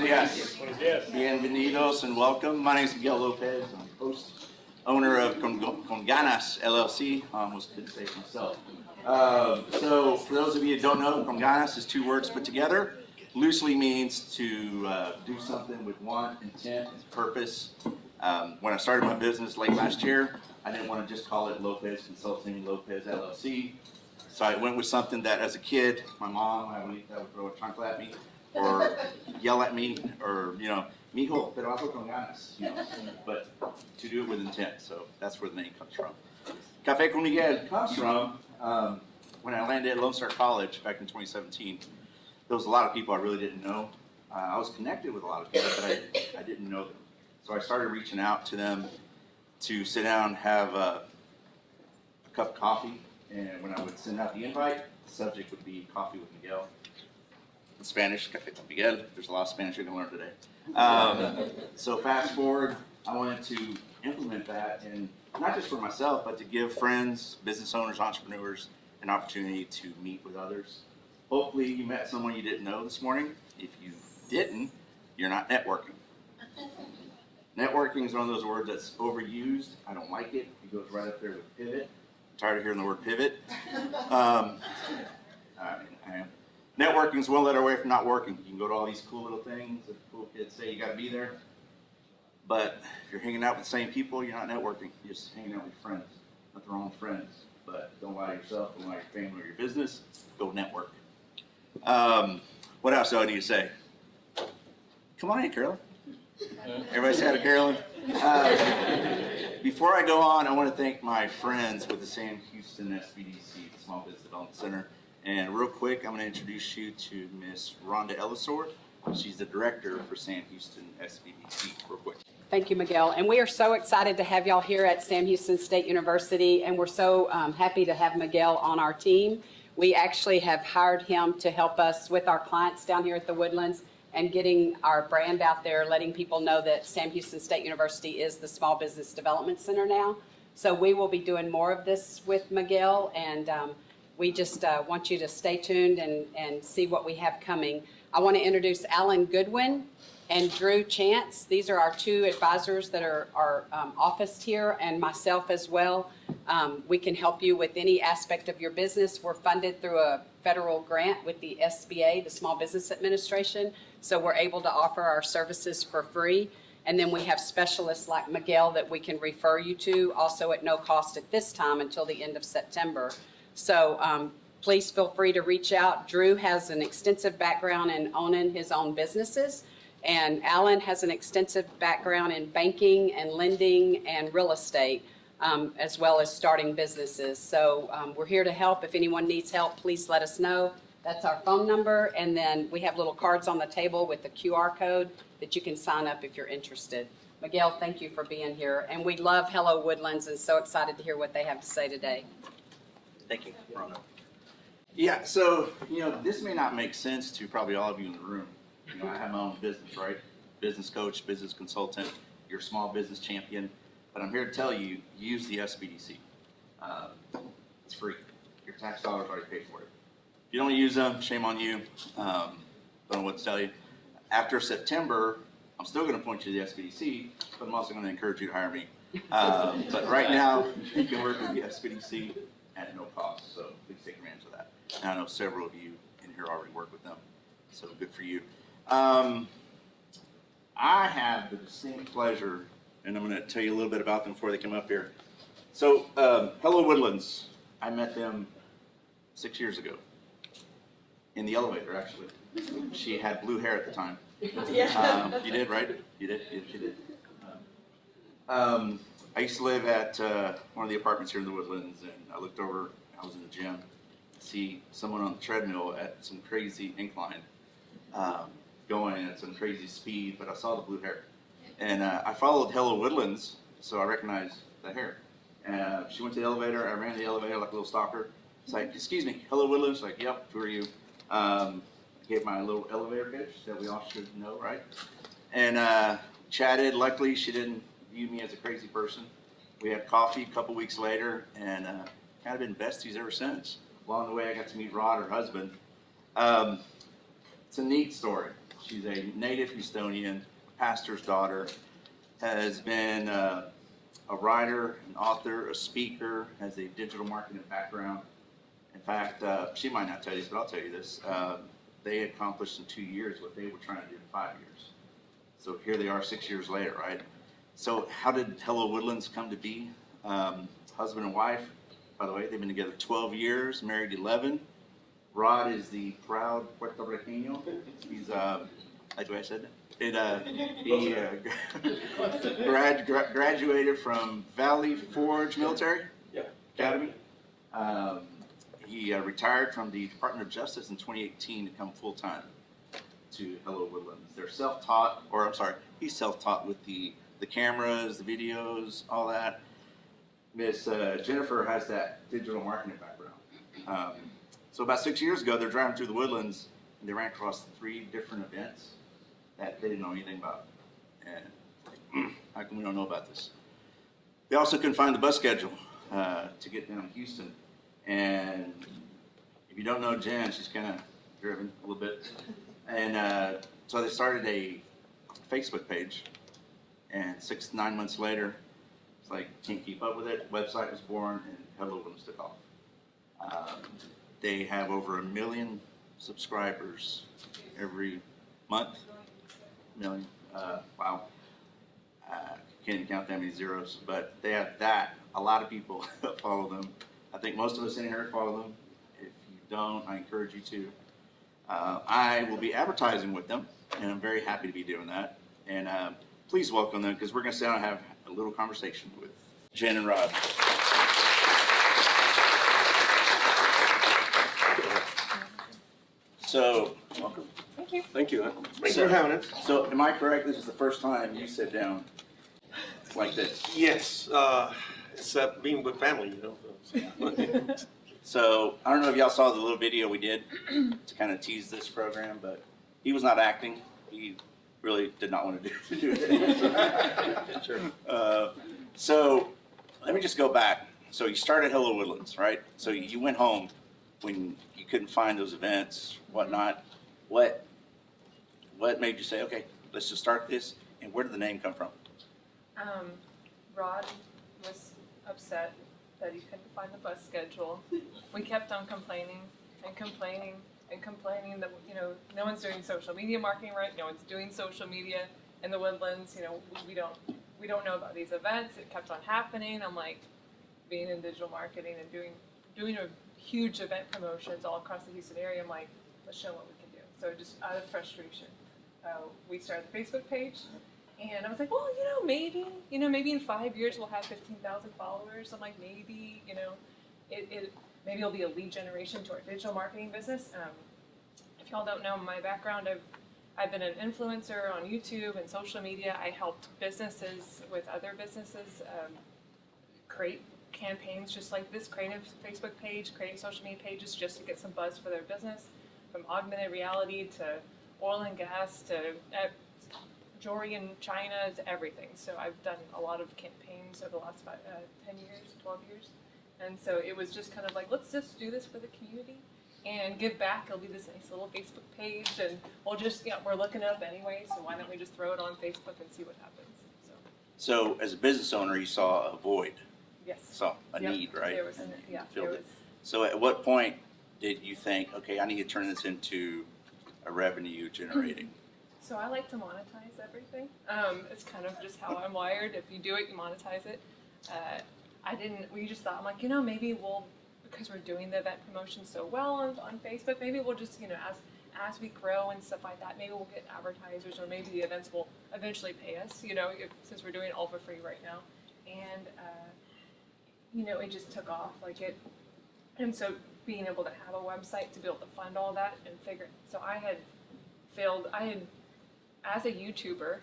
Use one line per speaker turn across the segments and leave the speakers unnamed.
días. Bienvenidos and welcome. My name is Miguel Lopez. I'm the host, owner of Con Ganas LLC. I almost couldn't say it myself. So for those of you who don't know, Con Ganas is two words put together. Loosely means to do something with want, intent, purpose. When I started my business late last year, I didn't want to just call it Lopez Consulting, Lopez LLC. So I went with something that as a kid, my mom, I would throw a chancla at me or yell at me or, mijo, pero hazlo con ganas, but to do it with intent. So that's where the name comes from. Café con Miguel comes from when I landed at Lone Star College back in 2017. There was a lot of people I really didn't know. I was connected with a lot of people, but I didn't know them. So I started reaching out to them to sit down, have a cup of coffee, and when I would send out the invite, the subject would be Coffee with Miguel. In Spanish, Café con Miguel. There's a lot of Spanish you're going to learn today. So fast forward, I wanted to implement that, and not just for myself, but to give friends, business owners, entrepreneurs, an opportunity to meet with others. Hopefully you met someone you didn't know this morning. If you didn't, you're not networking. Networking is one of those words that's overused. I don't like it. It goes right up there with pivot. I'm tired of hearing the word pivot. I am. Networking is one letter away from not working. You can go to all these cool little things that cool kids say you got to be there. But if you're hanging out with the same people, you're not networking. You're just hanging out with your friends. Nothing wrong with friends. But don't lie to yourself, don't lie to your family or your business. Go network. What else do I need to say? Come on in, Carolyn. Everybody say hi to Carolyn. Before I go on, I want to thank my friends with the Sam Houston SBDC, the Small Business Development Center. And real quick, I'm going to introduce you to Miss Rhonda Ellisor. She's the director for Sam Houston SBDC. Real quick.
Thank you, Miguel. And we are so excited to have y'all here at Sam Houston State University, and we're so happy to have Miguel on our team. We actually have hired him to help us with our clients down here at the Woodlands and getting our brand out there, letting people know that Sam Houston State University is the Small Business Development Center now. So we will be doing more of this with Miguel, and we just want you to stay tuned and see what we have coming. I want to introduce Alan Goodwin and Drew Chance. These are our two advisors that are officed here, and myself as well. We can help you with any aspect of your business. We're funded through a federal grant with the SBA, the Small Business Administration, so we're able to offer our services for free. And then we have specialists like Miguel that we can refer you to, also at no cost at this time until the end of September. So please feel free to reach out. Drew has an extensive background in owning his own businesses, and Alan has an extensive background in banking and lending and real estate, as well as starting businesses. So we're here to help. If anyone needs help, please let us know. That's our phone number, and then we have little cards on the table with the QR code that you can sign up if you're interested. Miguel, thank you for being here, and we love Hello Woodlands and so excited to hear what they have to say today.
Thank you, Rhonda. Yeah, so, this may not make sense to probably all of you in the room. I have my own business, right? Business coach, business consultant, you're a small business champion. But I'm here to tell you, use the SBDC. It's free. Your tax dollars already paid for it. If you don't use them, shame on you. Don't know what to tell you. After September, I'm still going to point you to the SBDC, but I'm also going to encourage you to hire me. But right now, you can work with the SBDC at no cost, so please take advantage of that. And I know several of you in here already work with them, so good for you. I have the distinct pleasure, and I'm going to tell you a little bit about them before they come up here. So, Hello Woodlands, I met them 6 years ago. In the elevator, actually. She had blue hair at the time. You did, right? You did? She did. I used to live at one of the apartments here in the Woodlands, and I looked over, I was in the gym, see someone on the treadmill at some crazy incline, going at some crazy speed, but I saw the blue hair. And I followed Hello Woodlands, so I recognized the hair. And she went to the elevator, I ran to the elevator like a little stalker. It's like, excuse me, Hello Woodlands? Like, yep, who are you? I gave my little elevator pitch that we all should know, right? And chatted. Luckily, she didn't view me as a crazy person. We had coffee a couple weeks later, and kind of been besties ever since. Along the way, I got to meet Rod, her husband. It's a neat story. She's a native Houstonian, pastor's daughter, has been a writer, an author, a speaker, has a digital marketing background. In fact, she might not tell you, but I'll tell you this. They accomplished in 2 years what they were trying to do in 5 years. So here they are 6 years later, right? So how did Hello Woodlands come to be? Husband and wife, by the way, they've been together 12 years, married 11. Rod is the proud Puerto Rican. He's, like the way I said that? He graduated from Valley Forge Military Academy. He retired from the Department of Justice in 2018 to come full-time to Hello Woodlands. They're self-taught, or I'm sorry, he's self-taught with the cameras, the videos, all that. Miss Jennifer has that digital marketing background. So about 6 years ago, they're driving through the Woodlands, and they ran across 3 different events that they didn't know anything about. And how come we don't know about this? They also couldn't find the bus schedule to get down to Houston. And if you don't know Jen, she's kind of driven a little bit. And so they started a Facebook page. And 6-9 months later, it's like, can't keep up with it. Website was born, and Hello Woodlands took off. They have over 1 million subscribers every month. Million. Wow. Can't even count that many zeros, but they have that. A lot of people follow them. I think most of us in here follow them. If you don't, I encourage you to. I will be advertising with them, and I'm very happy to be doing that. And please welcome them, because we're going to sit down and have a little conversation with Jen and Rod. So, welcome.
Thank you.
Thank you.
Thanks for having us. So, am I correct? This is the first time you sit down like this?
Yes, except being with family,
So, I don't know if y'all saw the little video we did to kind of tease this program, but he was not acting. He really did not want to do it.
Sure.
So, let me just go back. So, you started Hello Woodlands, right? So, you went home when you couldn't find those events, whatnot. What made you say, okay, let's just start this? And where did the name come from?
Rod was upset that he couldn't find the bus schedule. We kept on complaining and complaining and complaining that, no one's doing social media marketing right, no one's doing social media in the Woodlands, we don't know about these events. It kept on happening. I'm like, being in digital marketing and doing a huge event promotions all across the Houston area, I'm like, let's show what we can do. So just out of frustration, we started the Facebook page, and I was like, well, maybe in 5 years we'll have 15,000 followers. I'm like, maybe, maybe it'll be a lead generation to our digital marketing business. If y'all don't know my background, I've been an influencer on YouTube and social media. I helped businesses with other businesses create campaigns just like this, creating a Facebook page, creating social media pages just to get some buzz for their business, from augmented reality to oil and gas to jewelry in China to everything. So I've done a lot of campaigns over the last 10 years, 12 years. And so it was just kind of like, let's just do this for the community and give back. It'll be this nice little Facebook page, and we'll just, we're looking it up anyway, so why don't we just throw it on Facebook and see what happens.
So, as a business owner, you saw a void.
Yes.
Saw a need, right?
There was,
Filled it. So, at what point did you think, okay, I need to turn this into a revenue generating?
So I like to monetize everything. It's kind of just how I'm wired. If you do it, you monetize it. We just thought, I'm like, maybe because we're doing the event promotion so well on Facebook, maybe we'll just, as we grow and stuff like that, maybe we'll get advertisers, or maybe the events will eventually pay us, since we're doing it all for free right now. And, it just took off and so being able to have a website to be able to fund all that and so I had as a YouTuber,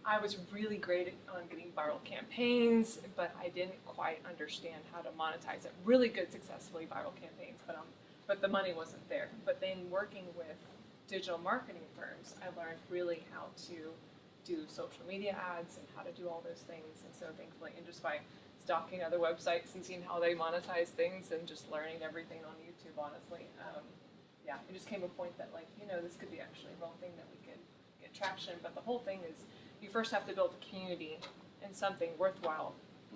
I was really great on getting viral campaigns, but I didn't quite understand how to monetize it. Really good, successfully viral campaigns, but the money wasn't there. But then working with digital marketing firms, I learned really how to do social media ads and how to do all those things. And so thankfully, and just by stalking other websites and seeing how they monetize things and just learning everything on YouTube, honestly, yeah, it just came a point that like, this could be actually a real thing that we could get traction. But the whole thing is you first have to build a community and something worthwhile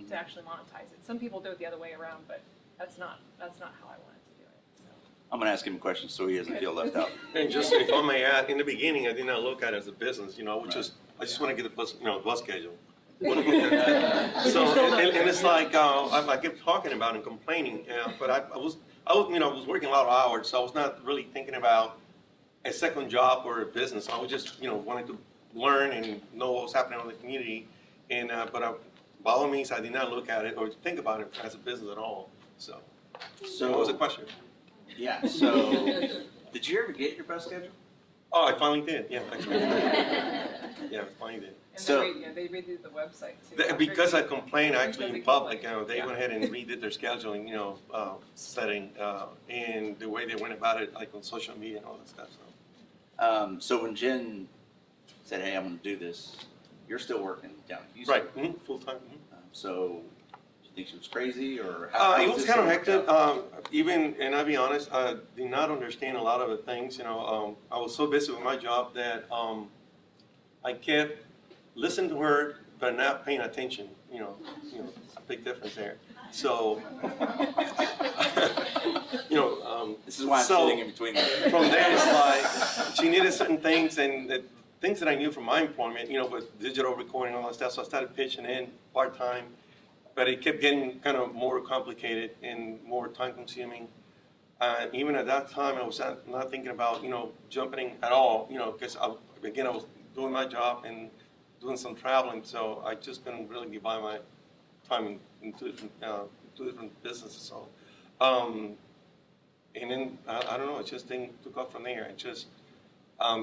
to actually monetize it. Some people do it the other way around, but that's not how I wanted to do it. So.
I'm gonna ask him questions so he doesn't feel left out.
And just if I may add, in the beginning, I did not look at it as a business, I just want to get the bus schedule. So, and it's like, I kept talking about and complaining, but I was working a lot of hours, so I was not really thinking about a second job or a business. I was just, wanting to learn and know what was happening in the community. And, but by all means, I did not look at it or think about it as a business at all. So what was the question?
Yeah, so, did you ever get your bus schedule?
Oh, I finally did, yeah, actually. Yeah, I finally did.
And they redid the website too.
Because I complained actually in public, they went ahead and redid their scheduling, setting, and the way they went about it, like on social media and all that stuff, so.
So when Jen said, hey, I'm gonna do this, you're still working down in Houston.
Right, full-time.
So, you think she was crazy, or
It was kind of hectic, and I'll be honest, I did not understand a lot of the things, I was so busy with my job that, I kept listening to her, but not paying attention, a big difference there. So,
This is why I'm sitting in between them.
from there, it's like, she needed certain things, and the things that I knew from my employment, with digital recording and all that stuff, so I started pitching in part-time, but it kept getting kind of more complicated and more time-consuming. And even at that time, I was not thinking about, jumping at all, because, I was doing my job and doing some traveling, so I just couldn't really divide my time in two different businesses. So, and then I don't know, it just took off from there. It just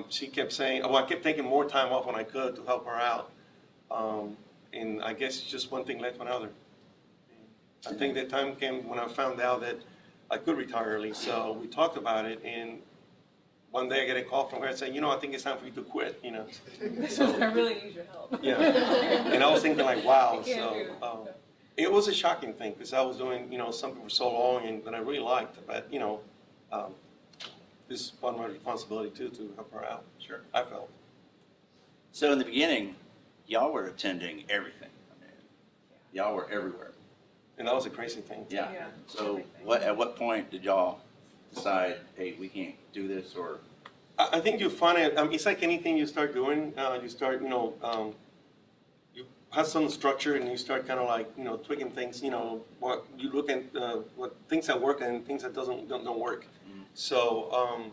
she kept saying, I kept taking more time off when I could to help her out, and I guess just one thing led to another. I think the time came when I found out that I could retire early, so we talked about it, and one day I get a call from her and say, I think it's time for you to quit, So,
I really need your help.
yeah, and I was thinking like, wow,
You can't
so
do it.
it was a shocking thing because I was doing, something for so long and that I really liked, but, this is part of my responsibility too, to help her out.
Sure.
I felt.
So in the beginning, y'all were attending everything. I mean, y'all were everywhere.
And that was a crazy thing.
Yeah.
Yeah,
So
everything.
at what point did y'all decide, hey, we can't do this, or?
I think you find it, it's like anything you start doing, you start, you have some structure and you start kind of like, tweaking things, what you look at, what things that work and things that don't work.
Mm-hmm.
So,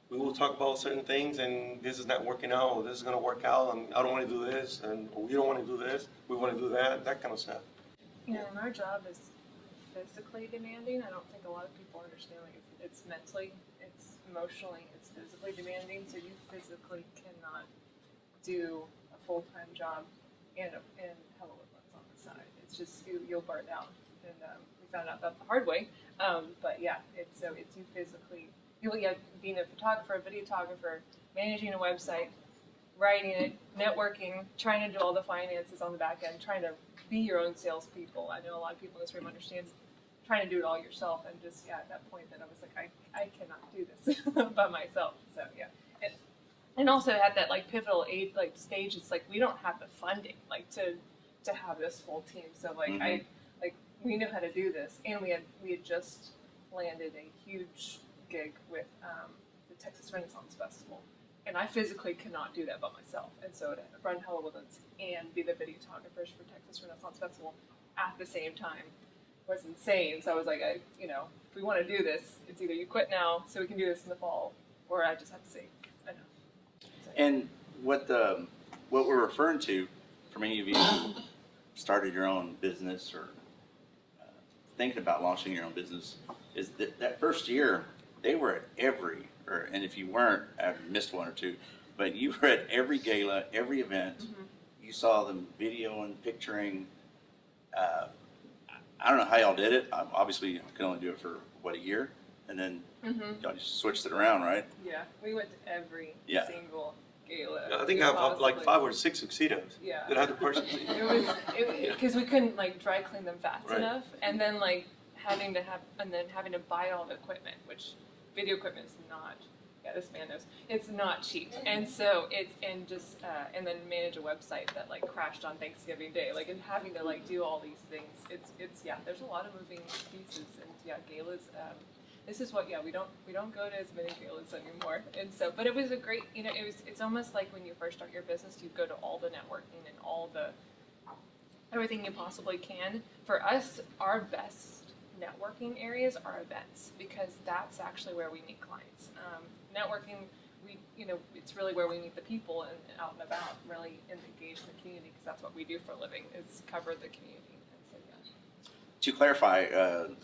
we will talk about certain things and this is not working out, or this is gonna work out, and I don't wanna do this, and we don't wanna do this, we wanna do that kind of stuff.
And our job is physically demanding. I don't think a lot of people understand, like, it's mentally, it's emotionally, it's physically demanding, so you physically cannot do a full-time job and Hello Woodlands on the side. It's just, you'll burn out, and we found out that the hard way, but yeah, it's you physically, being a photographer, a videographer, managing a website, writing it, networking, trying to do all the finances on the back end, trying to be your own salespeople. I know a lot of people in this room understand trying to do it all yourself, and just, at that point that I was like, I cannot do this by myself. So yeah, and also at that like pivotal age, like stage, it's like we don't have the funding like to have this full team. So like we knew how to do this, and we had just landed a huge gig with the Texas Renaissance Festival. And I physically cannot do that by myself. And so to run Hello Woodlands and be the videographers for Texas Renaissance Festival at the same time was insane. So I was like, if we want to do this, it's either you quit now so we can do this in the fall, or I just have to say, enough. So,
And what we're referring to, for many of you who started your own business or thinking about launching your own business, is that first year, they were at and if you weren't, I missed one or two, but you were at every gala, every event.
Mm-hmm.
You saw them videoing, picturing. I don't know how y'all did it. Obviously, you could only do it for, a year? And then y'all just switched it around, right?
yeah, we went to every single gala.
I think I have like 5 or 6 tuxedos that I had to purchase.
It was because we couldn't like dry clean them fast
Right.
enough, and then having to buy all the equipment, which video equipment is not. Yeah, this man knows it's not cheap, and so it's and then manage a website that like crashed on Thanksgiving Day, like and having to like do all these things. It's yeah, there's a lot of moving pieces, and yeah, galas. This is what we don't go to as many galas anymore, and so but it was a great it's almost like when you first start your business, you go to all the networking and all the everything you possibly can. For us, our best networking areas are events because that's actually where we meet clients. Networking, it's really where we meet the people and out and about, really engage in the community because that's what we do for a living is cover the community. And so, yeah.
To clarify,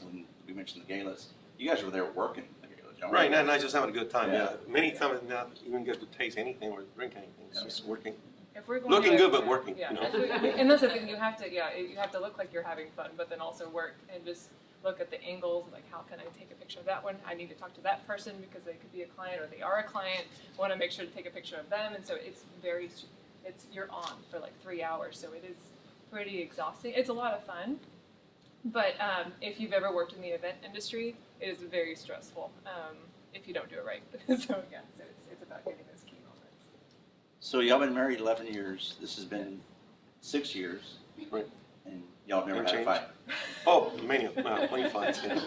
when we mentioned the galas, you guys were there working the galas, don't
Right, not just having a good time,
Yeah.
Many times not even get to taste anything or drink anything, it's just working.
If we're going
Looking
to,
good, but working,
Yeah,
you know?
and that's the thing. You have to look like you're having fun, but then also work and just look at the angles. Like, how can I take a picture of that one? I need to talk to that person because they could be a client or they are a client. I want to make sure to take a picture of them, and so you're on for like 3 hours. So it is pretty exhausting. It's a lot of fun, but if you've ever worked in the event industry, it is very stressful if you don't do it right. So yeah, so it's about getting those key moments.
So y'all been married 11 years. This has been 6 years.
Right.
And y'all never
And
had a
change.
fight.
Oh, plenty fights. Yeah.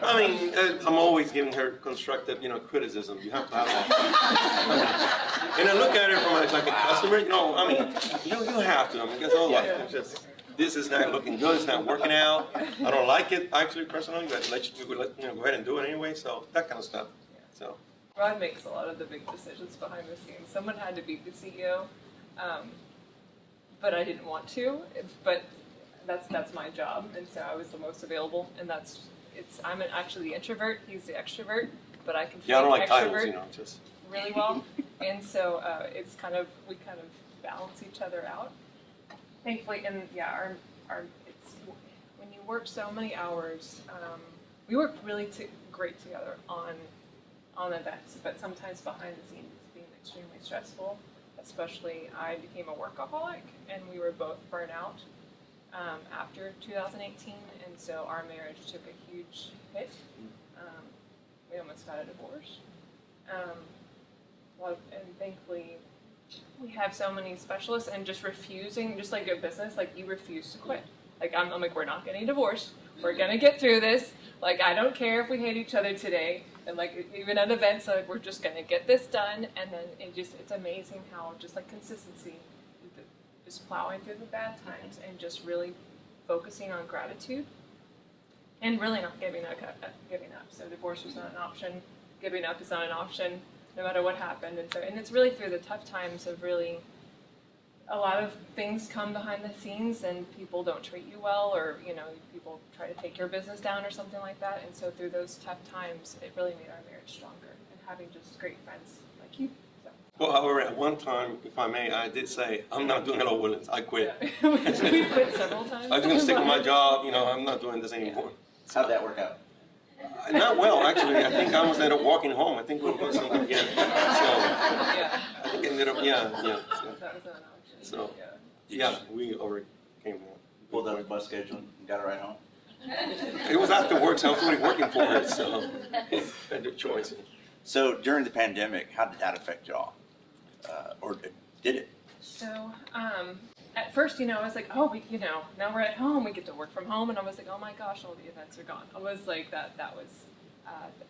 I mean, I'm always giving her constructive, criticism. You have to have that. And I look at her from like a customer. I mean, you have to. I mean, because otherwise, it's just this is not looking good. It's not working out. I don't like it actually personally, but go ahead and do it anyway. So that kind of stuff. So.
Rod makes a lot of the big decisions behind the scenes. Someone had to be the CEO, but I didn't want to. But that's my job, and so I was the most available. And I'm actually the introvert. He's the extrovert, but I can fake
Yeah, I don't like
extrovert
titles, just.
really well. And so we kind of balance each other out. Thankfully, and yeah, our it's when you work so many hours, we work really great together on events, but sometimes behind the scenes it's being extremely stressful. Especially, I became a workaholic, and we were both burnt out after 2018, and so our marriage took a huge hit. We almost got a divorce. And thankfully, we have so many specialists, and just refusing, just like a business, like you refuse to quit. Like I'm like, we're not getting divorced. We're gonna get through this. Like I don't care if we hate each other today. And like even at events, like we're just gonna get this done. And then it's amazing how just like consistency, just plowing through the bad times and just really focusing on gratitude, and really not giving up. So divorce was not an option. Giving up is not an option, no matter what happened. And it's really through the tough times of really. A lot of things come behind the scenes, and people don't treat you well, or people try to take your business down or something like that. And so through those tough times, it really made our marriage stronger, and having just great friends like you. So.
Well, however, at one time, if I may, I did say, I'm not doing Hello Woodlands. I quit.
Yeah. We quit several times.
I'm going to stick with my job. I'm not doing this anymore.
How'd that work out?
Not well, actually. I think I almost ended up walking home. I think we were doing something again. So
Yeah.
I think I ended up, yeah.
That was an option.
So,
yeah.
we overcame that.
Pulled out the bus schedule and got it right home?
It was after work, so I was really working for it, so I had no choice.
So during the pandemic, how did that affect y'all? Or did it?
So, at first, I was like, oh, now we're at home, we get to work from home, and I was like, oh my gosh, all the events are gone. I was like, that was,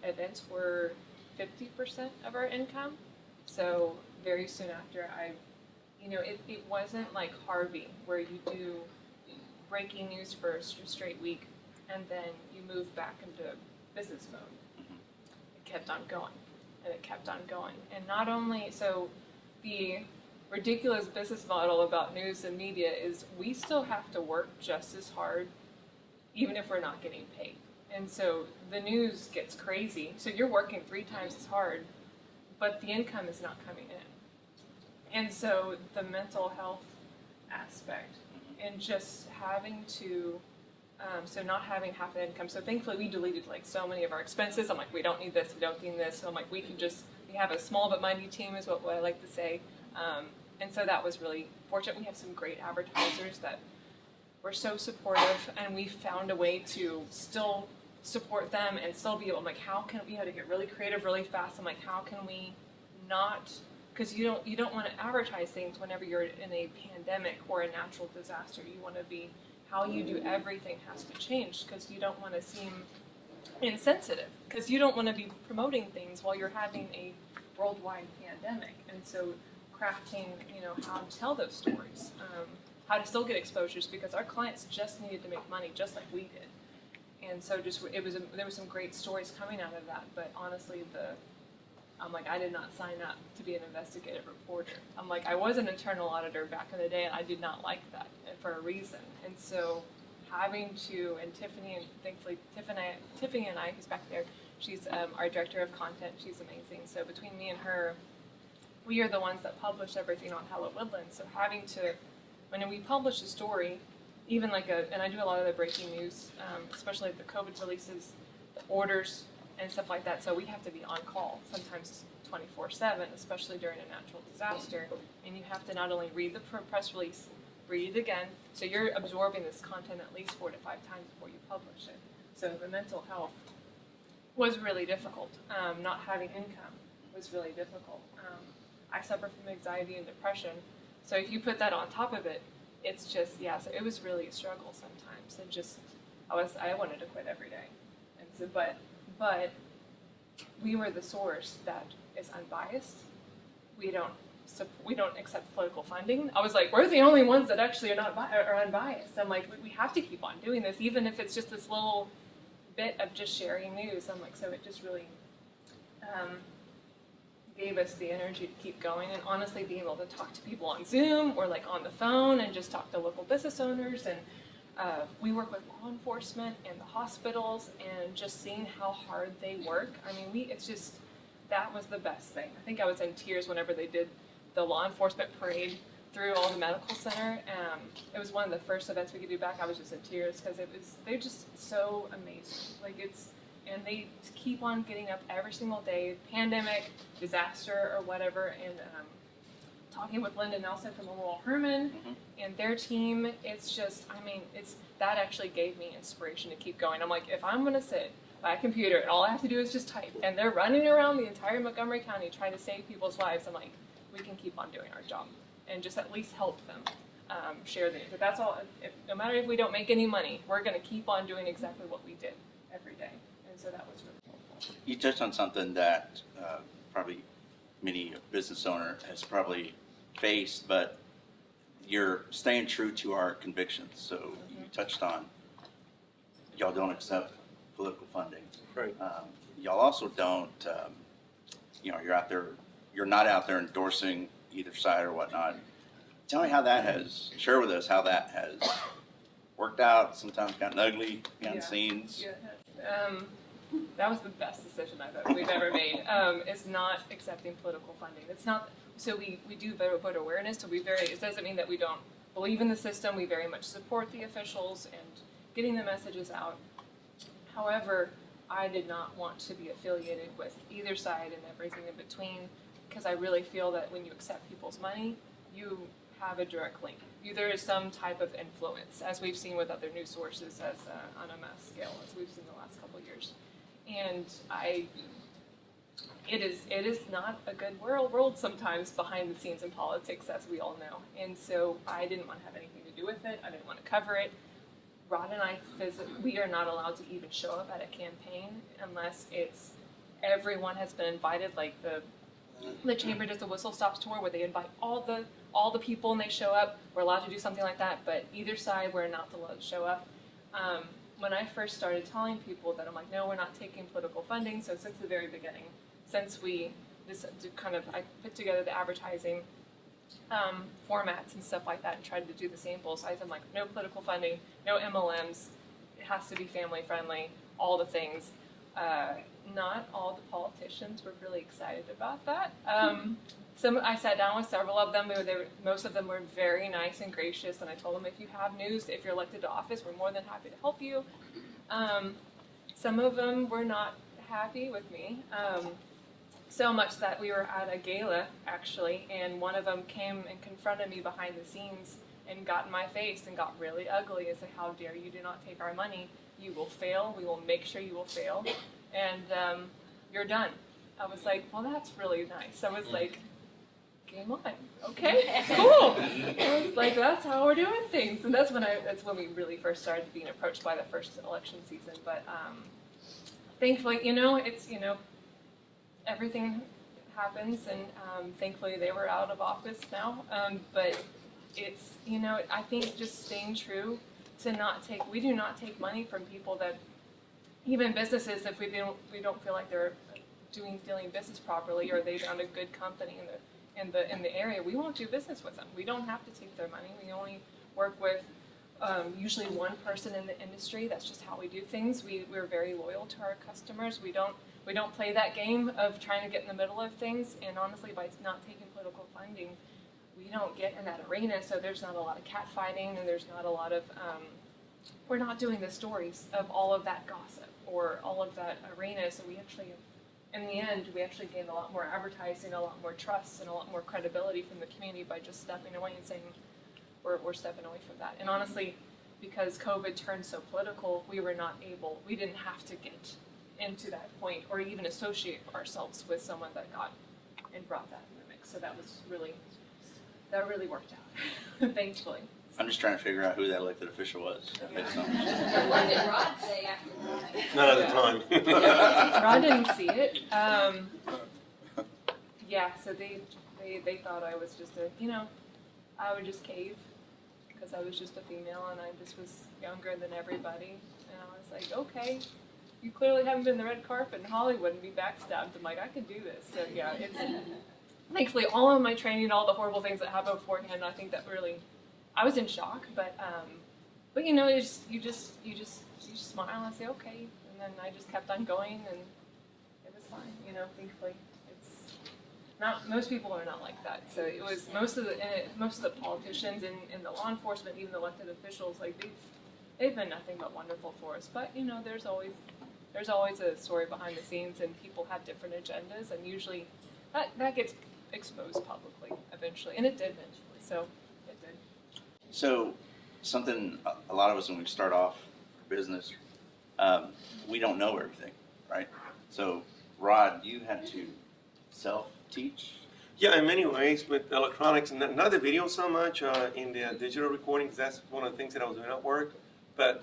events were 50% of our income, so very soon after it wasn't like Harvey, where you do breaking news for a straight week, and then you move back into business mode. It kept on going, and it kept on going. And not only, so the ridiculous business model about news and media is we still have to work just as hard, even if we're not getting paid. And so the news gets crazy. So you're working 3 times as hard, but the income is not coming in. And so the mental health aspect and just having to, so not having half the income. So thankfully we deleted like so many of our expenses. I'm like, we don't need this, we don't need this. So I'm like, we have a small but mighty team is what I like to say. And so that was really fortunate. We have some great advertisers that were so supportive, and we found a way to still support them and still be able, I'm like, how can we had to get really creative really fast. I'm like, how can we not, because you don't want to advertise things whenever you're in a pandemic or a natural disaster. You want to be, how you do everything has to change, because you don't want to seem insensitive, because you don't want to be promoting things while you're having a worldwide pandemic. And so crafting, how to tell those stories, how to still get exposures, because our clients just needed to make money just like we did. And so there were some great stories coming out of that. But honestly, I'm like, I did not sign up to be an investigative reporter. I'm like, I was an internal auditor back in the day, and I did not like that for a reason. And so having to, and Tiffany, and thankfully Tiffany and I, who's back there, she's our director of content. She's amazing. So between me and her, we are the ones that publish everything on Hello Woodlands. So having to, when we publish a story, even and I do a lot of the breaking news, especially the COVID releases, the orders, and stuff like that. So we have to be on call, sometimes 24/7, especially during a natural disaster. And you have to not only read the press release, read it again. So you're absorbing this content at least 4 to 5 times before you publish it. So the mental health was really difficult. Not having income was really difficult. I suffer from anxiety and depression. So if you put that on top of it, it's just, so it was really a struggle sometimes. And just, I wanted to quit every day. And so, but we were the source that is unbiased. We don't accept political funding. I was like, we're the only ones that actually are unbiased. I'm like, we have to keep on doing this, even if it's just this little bit of just sharing news. I'm like, so it just really gave us the energy to keep going. And honestly, being able to talk to people on Zoom or on the phone and just talk to local business owners. And we work with law enforcement and the hospitals, and just seeing how hard they work. I mean, that was the best thing. I think I was in tears whenever they did the law enforcement parade through all the medical center. It was one of the first events we could do back. I was just in tears because they're just so amazing. And they keep on getting up every single day, pandemic, disaster, or whatever. And talking with Linda Nelson from Memorial Herman and their team, that actually gave me inspiration to keep going. I'm like, if I'm gonna sit by a computer and all I have to do is just type, and they're running around the entire Montgomery County trying to save people's lives, I'm like, we can keep on doing our job and just at least help them share the news. But that's all. No matter if we don't make any money, we're gonna keep on doing exactly what we did every day. And so that was really helpful.
You touched on something that probably many business owner has probably faced, but you're staying true to our convictions. So you touched on, y'all don't accept political funding.
Right.
Y'all also don't, you're not out there endorsing either side or whatnot. Tell me share with us how that has worked out, sometimes gotten ugly behind the scenes.
Yeah. That was the best decision we've ever made, is not accepting political funding. It's not, so we do voter awareness, so it doesn't mean that we don't believe in the system. We very much support the officials and getting the messages out. However, I did not want to be affiliated with either side and everything in between, because I really feel that when you accept people's money, you have a direct link. There is some type of influence, as we've seen with other news sources on a mass scale, as we've seen the last couple of years. And it is not a good world sometimes behind the scenes in politics, as we all know. And so I didn't want to have anything to do with it. I didn't want to cover it. Rod and I we are not allowed to even show up at a campaign unless everyone has been invited. Like the chamber does the whistle stops tour where they invite all the people and they show up. We're allowed to do something like that, but either side we're not allowed to show up. When I first started telling people that, I'm like, no, we're not taking political funding. So since the very beginning, I put together the advertising formats and stuff like that and tried to do the samples. I'm like, no political funding, no MLMs. It has to be family friendly, all the things. Not all the politicians were really excited about that. I sat down with several of them. Most of them were very nice and gracious, and I told them, if you have news, if you're elected to office, we're more than happy to help you. Some of them were not happy with me, so much that we were at a gala, actually, and one of them came and confronted me behind the scenes and got in my face and got really ugly and said, how dare you do not take our money. You will fail. We will make sure you will fail. And you're done. I was like, well, that's really nice. I was like, game on. Okay, cool. I was like, that's how we're doing things. And that's when we really first started being approached by the first election season. But thankfully, it's, everything happens, and thankfully they were out of office now. But it's, I think just staying true to we do not take money from people that, even businesses, if we don't feel like they're doing business properly, or they found a good company in the area, we won't do business with them. We don't have to take their money. We only work with usually one person in the industry. That's just how we do things. We're very loyal to our customers. We don't play that game of trying to get in the middle of things. And honestly, by not taking political funding, we don't get in that arena. So there's not a lot of catfighting, and there's not a lot of we're not doing the stories of all of that gossip or all of that arena. So we actually, in the end, we actually gained a lot more advertising, a lot more trust, and a lot more credibility from the community by just stepping away and saying, we're stepping away from that. And honestly, because COVID turned so political, we didn't have to get into that point or even associate ourselves with someone that got and brought that in the mix. So that really worked out, thankfully.
I'm just trying to figure out who that elected official was.
What did Rod say after that?
Not at the time.
Rod didn't see it. Yeah, so they thought I was just I would just cave because I was just a female and I just was younger than everybody. And I was like, okay, you clearly haven't been in the red carpet in Hollywood and be backstabbed. I'm like, I can do this. So yeah, it's thankfully all of my training, all the horrible things that happened beforehand, I think that really, I was in shock, but you just smile and say okay, and then I just kept on going, and it was fine. Thankfully, it's not, most people are not like that. So it was most of the politicians and the law enforcement, even the elected officials, like they've been nothing but wonderful for us. But there's always a story behind the scenes, and people have different agendas, and usually that gets exposed publicly eventually, and it did eventually. So it did.
So something a lot of us when we start off business, we don't know everything, right? So Rod, you had to self-teach?
Yeah, in many ways with electronics, not the video so much, in the digital recordings. That's one of the things that I was doing at work. But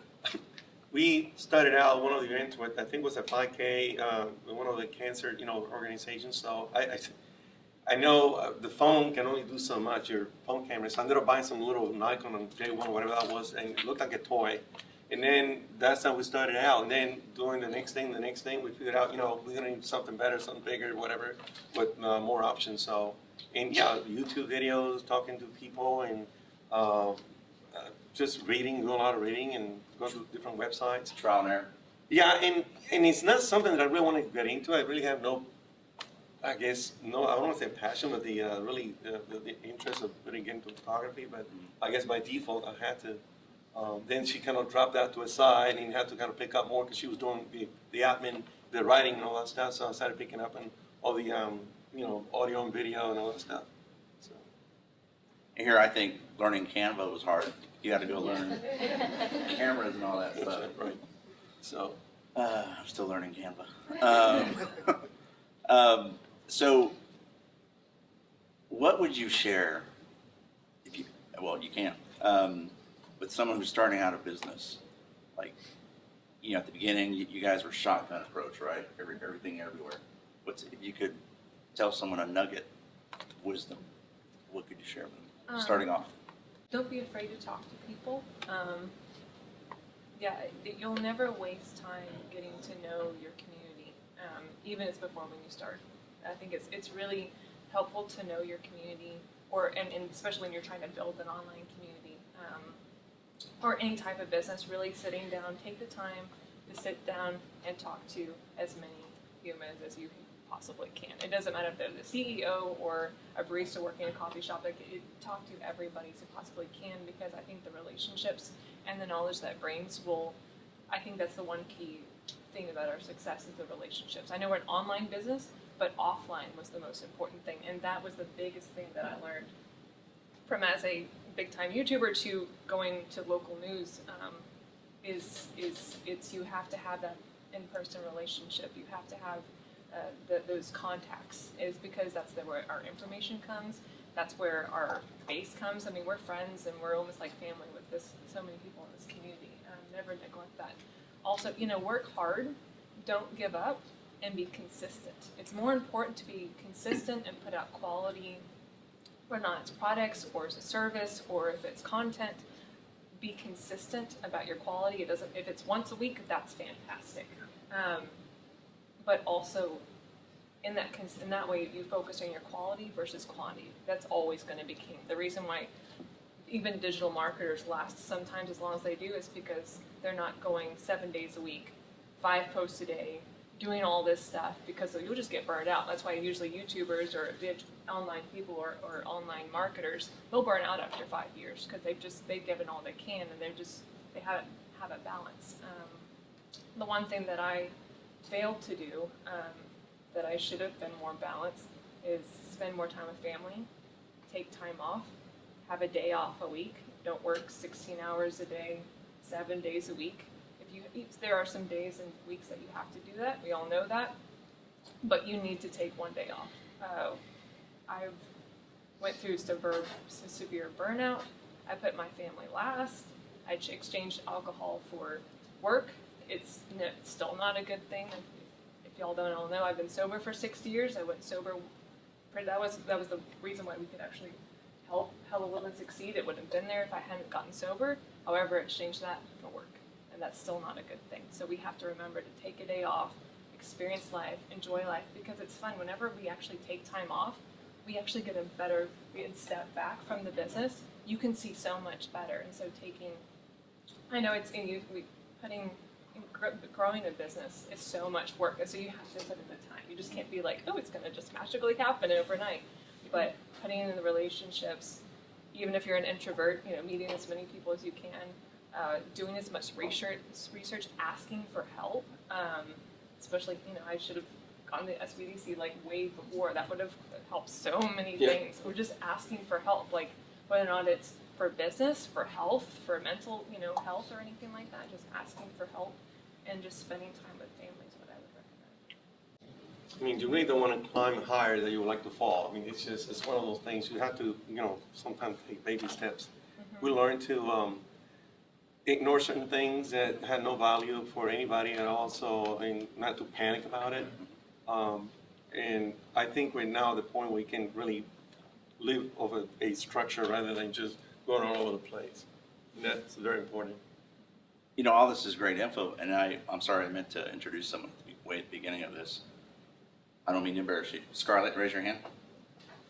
we started out one of the events with, I think it was a 5K, one of the cancer, organizations. So I know the phone can only do so much, your phone camera. So I ended up buying some little Nikon J1 or whatever that was, and it looked like a toy. And then that's how we started out. And then doing the next thing, we figured out, we're gonna need something better, something bigger, whatever, with more options. So, and yeah, YouTube videos, talking to people, and just reading, doing a lot of reading, and going to different websites.
Trial and error.
Yeah, and it's not something that I really want to get into. I really have I don't want to say passion, but the interest of really getting into photography. But I guess by default, I had to. Then she kind of dropped that to a side and had to kind of pick up more because she was doing the admin, the writing and all that stuff. So I started picking up on all the audio and video and all that stuff. So.
And here I think learning Canva was hard. You had to go learn cameras and all that stuff.
Right. So.
I'm still learning Canva. So what would you share, if you can, with someone who's starting out a business? Like, at the beginning, you guys were shotgun approach, right? Everything everywhere. If you could tell someone a nugget of wisdom, what could you share with them, starting off?
Don't be afraid to talk to people. You'll never waste time getting to know your community, even as before when you start. I think it's really helpful to know your community, and especially when you're trying to build an online community, or any type of business. Really sitting down, take the time to sit down and talk to as many humans as you possibly can. It doesn't matter if they're the CEO or a barista working in a coffee shop. Talk to everybody as you possibly can, because I think the relationships and the knowledge that brings I think that's the one key thing about our success is the relationships. I know we're an online business, but offline was the most important thing, and that was the biggest thing that I learned from as a big-time YouTuber to going to local news. it's you have to have that in-person relationship. You have to have those contacts, is because that's where our information comes. That's where our base comes. I mean, we're friends and we're almost like family with so many people in this community. Never neglect that. Also, work hard, don't give up, and be consistent. It's more important to be consistent and put out quality, whether or not it's products or it's a service or if it's content. Be consistent about your quality. If it's once a week, that's fantastic. But also, in that way, you focus on your quality versus quantity. That's always going to be king. The reason why even digital marketers last sometimes as long as they do is because they're not going 7 days a week, 5 posts a day, doing all this stuff, because you'll just get burned out. That's why usually YouTubers or online people or online marketers, they'll burn out after 5 years because they've given all they can and they haven't have a balance. The one thing that I failed to do, that I should have been more balanced, is spend more time with family, take time off, have a day off a week. Don't work 16 hours a day, 7 days a week. There are some days and weeks that you have to do that. We all know that, but you need to take one day off. I went through severe burnout. I put my family last. I exchanged alcohol for work. It's still not a good thing. If y'all don't all know, I've been sober for 60 years. I went sober. That was the reason why we could actually help Woodlands succeed. It wouldn't have been there if I hadn't gotten sober. However, exchanged that for work, and that's still not a good thing. So we have to remember to take a day off, experience life, enjoy life, because it's fun. Whenever we actually take time off, we actually get a better step back from the business. You can see so much better. And so I know it's growing a business is so much work, and so you have to put in the time. You just can't be like, oh, it's going to just magically happen overnight. But putting in the relationships, even if you're an introvert, meeting as many people as you can, doing as much research, asking for help, especially, I should have gone to SBDC like way before. That would have helped so many things. We're just asking for help, like whether or not it's for business, for health, for mental, health or anything like that. Just asking for help and just spending time with family is what I would recommend.
I mean, you really don't want to climb higher than you would like to fall. I mean, it's one of those things you have to, sometimes take baby steps. Mm-hmm. We learn to ignore certain things that had no value for anybody at all, so not to panic about it. And I think we're now at the point where we can really live over a structure rather than just going all over the place. And that's very important.
All this is great info, and I'm sorry I meant to introduce someone way at the beginning of this. I don't mean to embarrass you. Scarlett, raise your hand.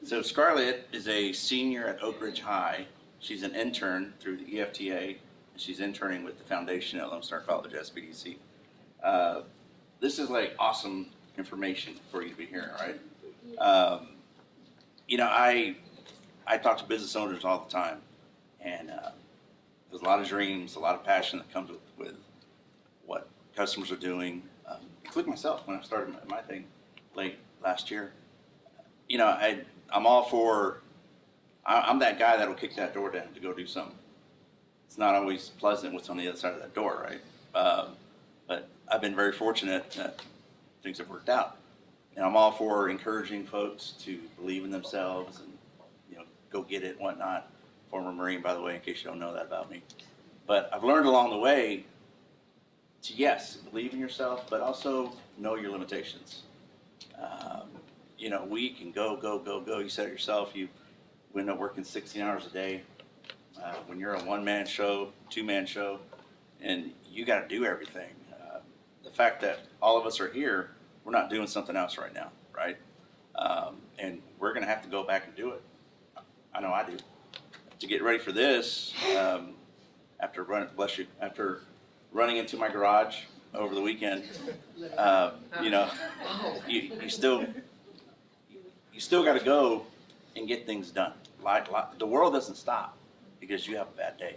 So Scarlett is a senior at Oak Ridge High. She's an intern through the EFTA, and she's interning with the foundation at Lone Star College, SBDC. This is like awesome information for you to be hearing, right? I talk to business owners all the time, and there's a lot of dreams, a lot of passion that comes with what customers are doing, including myself when I started my thing late last year. I'm all for, I'm that guy that'll kick that door down to go do something. It's not always pleasant what's on the other side of that door, right? But I've been very fortunate that things have worked out. And I'm all for encouraging folks to believe in themselves and, go get it and whatnot. Former Marine, by the way, in case you don't know that about me. But I've learned along the way to, yes, believe in yourself, but also know your limitations. We can go. You said it yourself, you end up working 16 hours a day. When you're a one-man show, two-man show, and you got to do everything. The fact that all of us are here, we're not doing something else right now, right? And we're going to have to go back and do it. I know I do. To get ready for this, after running into my garage over the weekend, you still got to go and get things done. The world doesn't stop because you have a bad day.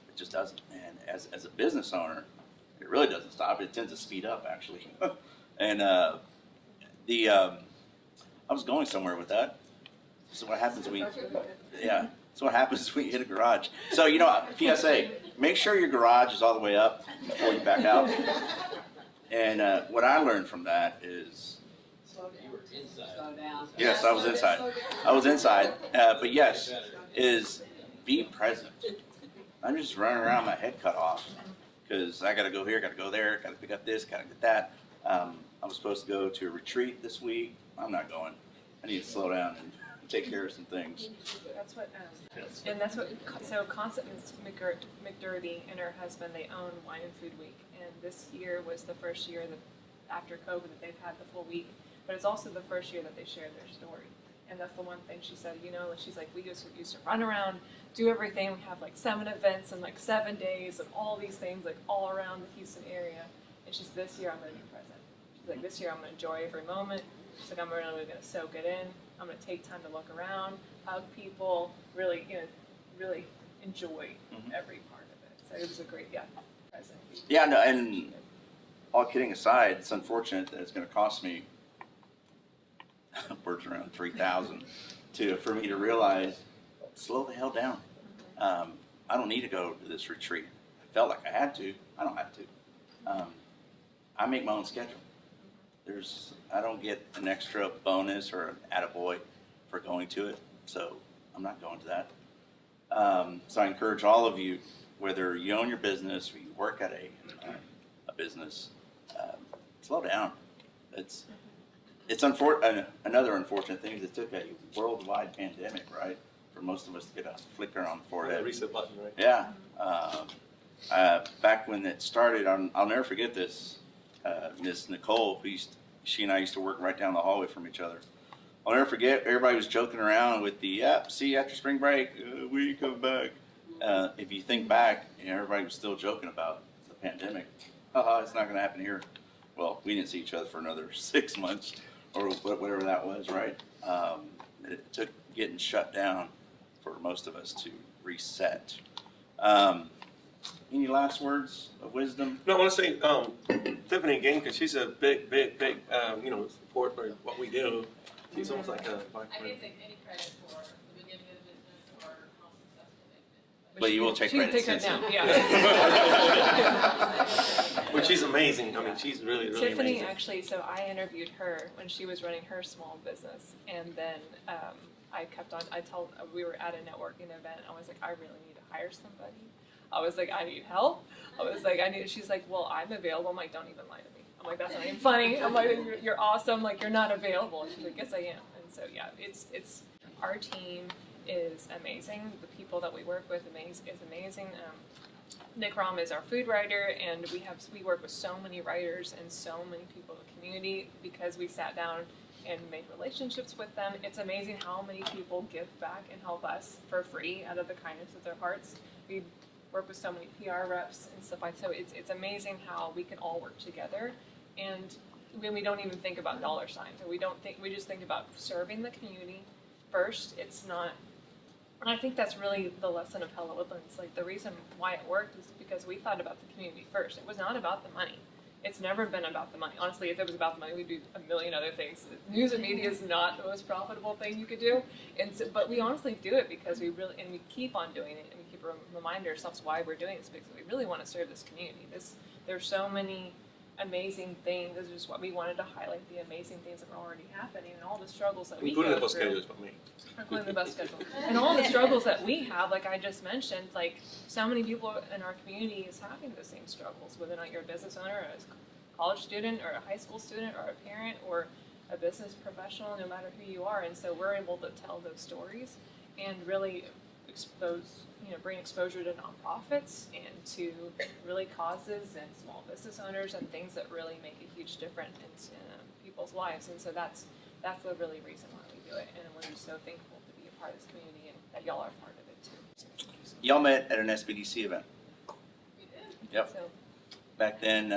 It just doesn't. And as a business owner, it really doesn't stop. It tends to speed up, actually. And I was going somewhere with that. So what happens when you hit a garage. So, PSA, make sure your garage is all the way up before you back out. And what I learned from that is,
Slow down.
yes, I was inside. I was inside, but yes, is be present. I'm just running around, my head cut off, because I got to go here, got to go there, got to pick up this, got to get that. I was supposed to go to a retreat this week. I'm not going. I need to slow down and take care of some things.
That's what, and that's what, so Constance McDurdy and her husband, they own Wine and Food Week. And this year was the first year that, after COVID, that they've had the full week. But it's also the first year that they shared their story. And that's the one thing she said, she's like, we used to run around, do everything. We have like 7 events in like 7 days and all these things like all around the Houston area. And she's, this year I'm going to be present. She's like, this year I'm going to enjoy every moment. She's like, I'm really going to soak it in. I'm going to take time to look around, hug people, really, really enjoy every part of it. So it was a great, present.
Yeah, no, and all kidding aside, it's unfortunate that it's going to cost me upwards around $3,000 for me to realize, slow the hell down. I don't need to go to this retreat. I felt like I had to. I don't have to. I make my own schedule. I don't get an extra bonus or an attaboy for going to it, so I'm not going to that. So I encourage all of you, whether you own your business or you work at a business, slow down. It's another unfortunate thing is it took a worldwide pandemic, right, for most of us to get a flicker on the forehead.
The reset button, right?
Yeah. Back when it started, I'll never forget this. Miss Nicole, she and I used to work right down the hallway from each other. I'll never forget, everybody was joking around with the, see you after spring break, we come back. If you think back, everybody was still joking about the pandemic. It's not going to happen here. Well, we didn't see each other for another 6 months or whatever that was, right? It took getting shut down for most of us to reset. Any last words of wisdom?
No, I want to say Tiffany again, because she's a big, support for what we do. She's almost like a.
I can't take any credit for the beginning of the business or how successful they've been.
But you will take credit.
She can take
since
that now,
But she's amazing. I mean, she's really, really
Tiffany
amazing.
actually, so I interviewed her when she was running her small business, and then I kept on. We were at a networking event. I was like, I really need to hire somebody. I was like, I need help. I was like, She's like, well, I'm available. I'm like, don't even lie to me. I'm like, that's not even funny. I'm like, you're awesome. Like, you're not available. And she's like, yes, I am. And so yeah, it's our team is amazing. The people that we work with is amazing. Nick Rom is our food writer, and we work with so many writers and so many people in the community because we sat down and made relationships with them. It's amazing how many people give back and help us for free out of the kindness of their hearts. We work with so many PR reps and stuff like that. So it's amazing how we can all work together, and when we don't even think about dollar signs, or we just think about serving the community first. It's not. And I think that's really the lesson of Hello Woodlands. Like, the reason why it worked is because we thought about the community first. It was not about the money. It's never been about the money. Honestly, if it was about the money, we'd do a million other things. News and media is not the most profitable thing you could do. But we honestly do it because we keep on doing it, and we keep reminding ourselves why we're doing this, because we really want to serve this community. There's so many amazing things. This is just what we wanted to highlight, the amazing things that are already happening and all the struggles that we go
Including the
through.
bus schedules for me.
Including the bus schedule. And all the struggles that we have, like I just mentioned, like so many people in our community is having the same struggles, whether or not you're a business owner, or a college student, or a high school student, or a parent, or a business professional, no matter who you are. And so we're able to tell those stories and really bring exposure to nonprofits and to really causes and small business owners and things that really make a huge difference in people's lives. And so that's the really reason why we do it. And we're just so thankful to be a part of this community and that y'all are a part of it too.
Y'all met at an SBDC event.
We did.
Yep.
So,
Back then,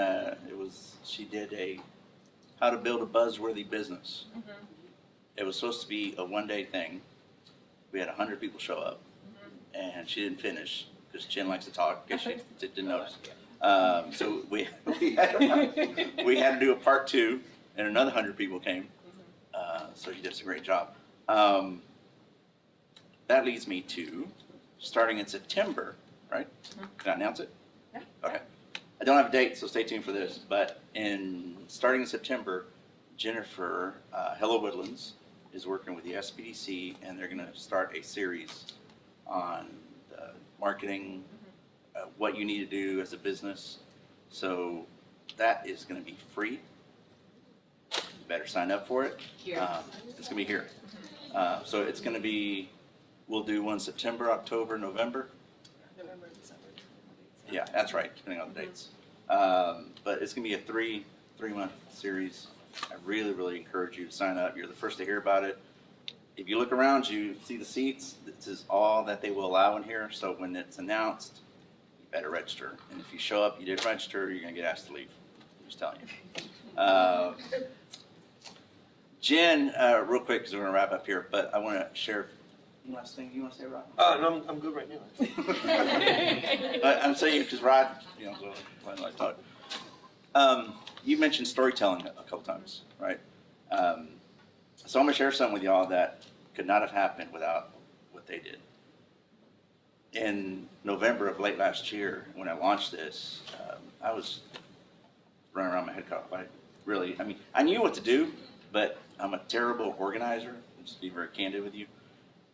she did a how to build a buzzworthy business. It was supposed to be a one-day thing. We had 100 people show up, and she didn't finish because Jen likes to talk. Guess she didn't notice. So we had to do a part 2, and another 100 people came. So she did a great job. That leads me to starting in September, right? Can I announce it?
Yeah.
Okay. I don't have a date, so stay tuned for this. But starting in September, Jennifer, Hello Woodlands, is working with the SBDC, and they're going to start a series on marketing, what you need to do as a business. So that is going to be free. You better sign up for it.
Here.
It's going to be here. So it's going to be, we'll do one September, October, November.
November, December.
Yeah, that's right, depending on the dates. But it's going to be a three-month series. I really, really encourage you to sign up. You're the first to hear about it. If you look around, you see the seats. This is all that they will allow in here. So when it's announced, you better register. And if you show up, you didn't register, you're going to get asked to leave. I'm just telling you. Jen, real quick, because we're going to wrap up here, but I want to share. One last thing you want to say, Rod?
No, I'm good right now.
But I'm saying because Rod, like talk. You mentioned storytelling a couple times, right? So I'm gonna share something with y'all that could not have happened without what they did. In November of late last year, when I launched this, I was running around my head caught. I knew what to do, but I'm a terrible organizer. Just to be very candid with you.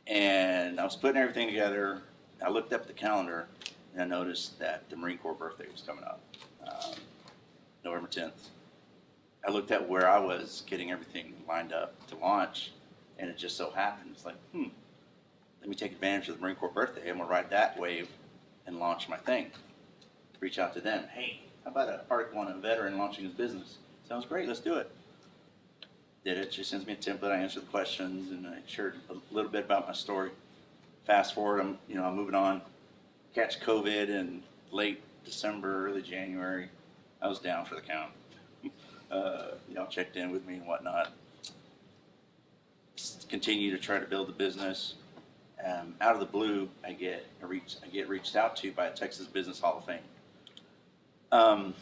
And I was putting everything together. I looked up at the calendar, and I noticed that the Marine Corps birthday was coming up, November 10th. I looked at where I was getting everything lined up to launch, and it just so happened. It's like, let me take advantage of the Marine Corps birthday. I'm going to ride that wave and launch my thing. Reach out to them. Hey, how about an article on a veteran launching his business? Sounds great. Let's do it. Did it. She sends me a template. I answer the questions, and I shared a little bit about my story. Fast forward, I'm moving on. Catch COVID in late December, early January. I was down for the count. Checked in with me and whatnot. Continue to try to build the business. Out of the blue, I get reached out to by a Texas Business Hall of Fame.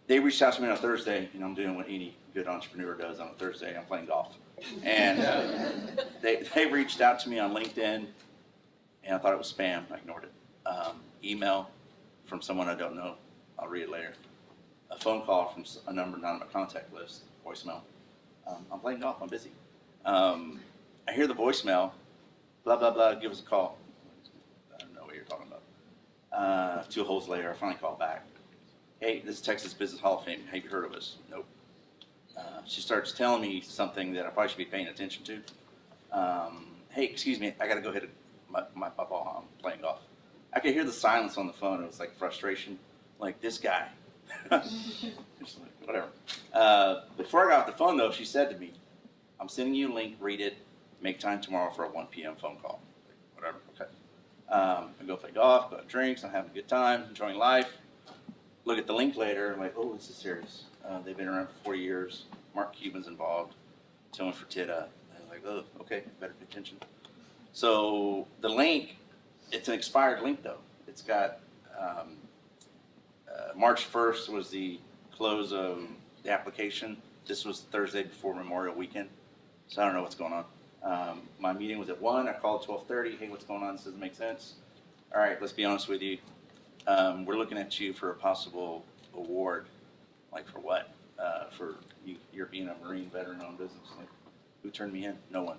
They reached out to me on a Thursday. I'm doing what any good entrepreneur does on a Thursday. I'm playing golf, and they reached out to me on LinkedIn, and I thought it was spam. I ignored it. Email from someone I don't know. I'll read it later. A phone call from a number not on my contact list. Voicemail. I'm playing golf. I'm busy. I hear the voicemail. Blah blah blah. Give us a call. I don't know what you're talking about. 2 holes later, I finally call back. Hey, this is Texas Business Hall of Fame. Have you heard of us? Nope. She starts telling me something that I probably should be paying attention to. Hey, excuse me, I got to go hit my ball. I'm playing golf. I could hear the silence on the phone. It was like frustration. Like, this guy. Just like, whatever. Before I got off the phone, though, she said to me, I'm sending you a link. Read it. Make time tomorrow for a 1 p.m. phone call. Like, whatever. Okay. I go play golf, go have drinks. I'm having a good time, enjoying life. Look at the link later. I'm like, oh, this is serious. They've been around for 4 years. Mark Cuban's involved. Tony Fertitta. I was like, oh, okay, better pay attention. So the link, it's an expired link though. It's got March 1st was the close of the application. This was Thursday before Memorial Weekend. So I don't know what's going on. My meeting was at 1. I called at 12:30. Hey, what's going on? This doesn't make sense. All right, let's be honest with you. We're looking at you for a possible award. Like for what? For you're being a Marine veteran-owned business. Like, who turned me in? No one.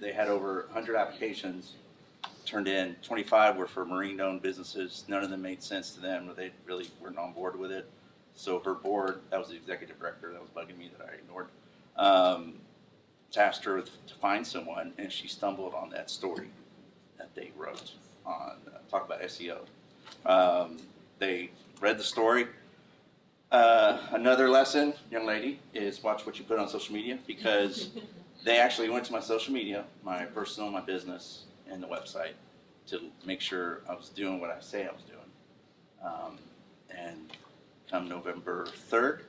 They had over 100 applications turned in. 25 were for Marine-owned businesses. None of them made sense to them. They really weren't on board with it. So her board, that was the executive director that was bugging me that I ignored, tasked her to find someone, and she stumbled on that story that they wrote on talk about SEO. They read the story. Another lesson, young lady, is watch what you put on social media, because they actually went to my social media, my personal, my business, and the website to make sure I was doing what I say I was doing. And come November 3rd,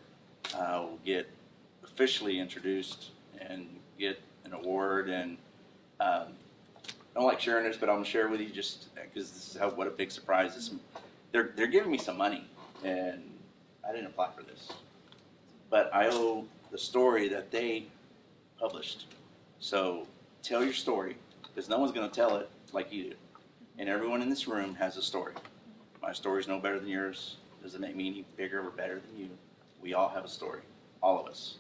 I'll get officially introduced and get an award. And I don't like sharing this, but I'm gonna share with you just because this is what a big surprise is. They're giving me some money, and I didn't apply for this, but I owe the story that they published. So tell your story, because no one's going to tell it like you do. And everyone in this room has a story. My story's no better than yours. Doesn't make me any bigger or better than you. We all have a story. All of us.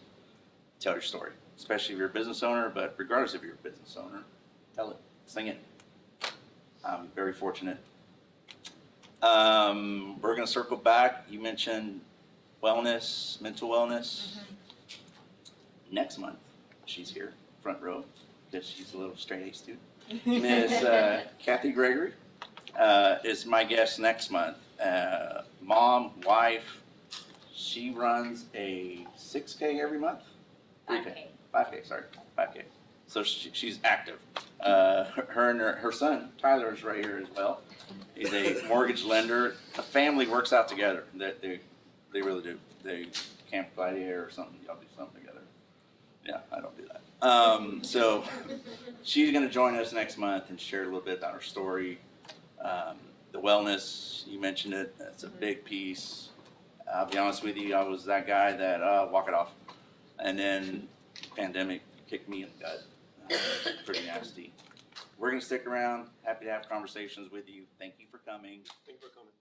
Tell your story. Especially if you're a business owner, but regardless if you're a business owner, tell it. Sing it. I'm very fortunate. We're going to circle back. You mentioned wellness, mental wellness. Next month, she's here, front row, because she's a little straight A student. Miss Kathy Gregory is my guest next month. Mom, wife, she runs a 6K every month? 3K. 5K, sorry, 5K. So she's active. Her and her son, Tyler, is right here as well. He's a mortgage lender. The family works out together. They really do. They camp gladiator or something. Y'all do something together. Yeah, I don't do that. So she's going to join us next month and share a little bit about her story. The wellness, you mentioned it. That's a big piece. I'll be honest with you, I was that guy that walk it off. And then pandemic kicked me in the gut. Pretty nasty. We're going to stick around. Happy to have conversations with you. Thank you for coming.
Thank you for coming.